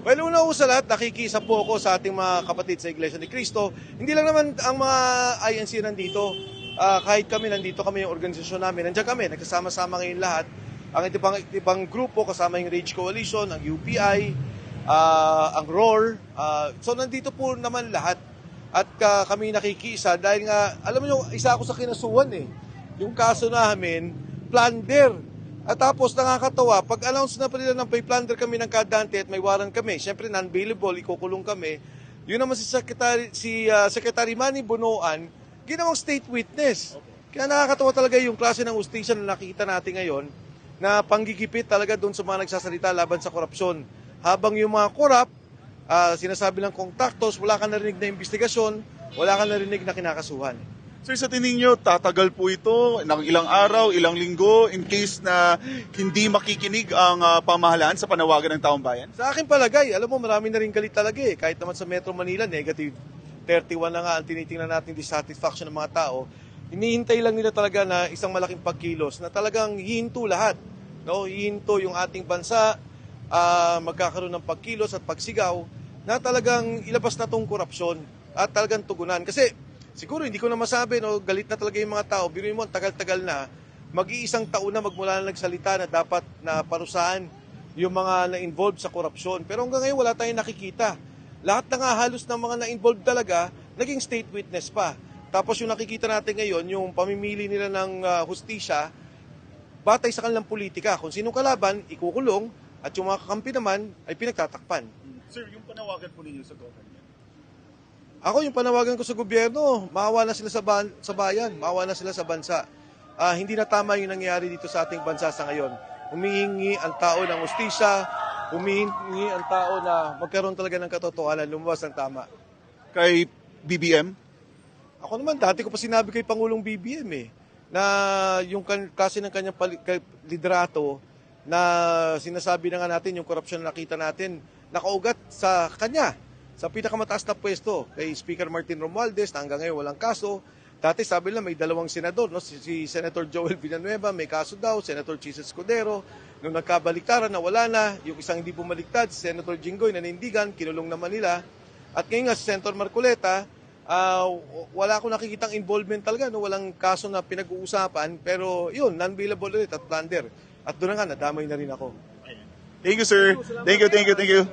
Well, una sa lahat, nakikisa po ako sa ating mga kapatid sa Iglesia ni Cristo. Hindi lang naman ang mga INC nandito. Kahit kami, nandito kami yung organisasyon namin. Nandiyan kami, nagsasama-sama ngayon lahat. Ang ibang grupo, kasama yung Rage Coalition, ang UPI, ang ROAR. So nandito po naman lahat. At kami nakikisa dahil nga, alam mo yung isa ako sa kinasuhan Yung kaso namin, plunder. At tapos nakakatawa, pag announce na pa nila ng may plunder kami ng kadante at may warrant kami, syempre non-bailable, ikukulong kami. Yun naman si Secretary Manny Bonoan, ginawang state witness. Kaya nakakatawa talaga yung klase ng ustisya na nakikita natin ngayon na panggigipit talaga doon sa mga nagsasalita laban sa korupsyon. Habang yung mga korap, sinasabi lang kontraktos, wala ka narinig na investigasyon, wala ka narinig na kinakasuhan. Sir, sa tingin nyo, tatagal po ito ng ilang araw, ilang linggo in case na hindi makikinig ang pamahalaan sa panawagan ng taong bayan? Sa akin palagay, alam mo marami na rin galit talaga Kahit naman sa Metro Manila, negative 31 na nga ang tinitingnan natin dissatisfaction ng mga tao. Hinihintay lang nila talaga na isang malaking pagkilos na talagang hihinto lahat. No? Hihinto yung ating bansa, magkakaroon ng pagkilos at pagsigaw na talagang ilabas na tong korupsyon at talagang tugunan. Kasi siguro hindi ko na masabi, galit na talaga yung mga tao. Biruin mo, tagal-tagal na, mag-iisang taon na magmula na nagsalita na dapat na parusahan yung mga na-involved sa korupsyon. Pero hanggang ngayon wala tayong nakikita. Lahat na nga halos ng mga na-involved talaga, naging state witness pa. Tapos yung nakikita natin ngayon, yung pamimili nila ng hustisya, batay sa kanilang politika. Kung sinong kalaban, ikukulong, at yung mga kakampi naman ay pinagtatakpan. Sir, yung panawagan po ninyo sa government? Ako, yung panawagan ko sa gobyerno, maawa na sila sa bayan, maawa na sila sa bansa. Hindi na tama yung nangyayari dito sa ating bansa sa ngayon. Humihingi ang tao ng hustisya, humihingi ang tao na magkaroon talaga ng katotohanan, lumabas ng tama. Kay BBM? Ako naman, dati ko pa sinabi kay Pangulong BBM na yung kasi ng kanyang liderato na sinasabi na nga natin, yung korupsyon na nakita natin, nakaugat sa kanya, sa pinakamataas na pwesto, kay Speaker Martin Romualdez, na hanggang ngayon walang kaso. Dati sabi nila may dalawang senador, si Senator Joel Villanueva, may kaso daw, Senator Chis Escudero. Nung nagkabaliktaran na wala na, yung isang hindi bumaliktad, si Senator Jinggoy nanindigan, kinulong naman nila. At ngayon nga si Senator Marcoleta, wala akong nakikitang involvement talaga, walang kaso na pinag-uusapan, pero yun, non-bailable ulit at plunder. At doon na nga, nadamay na rin ako. Thank you, sir. Thank you.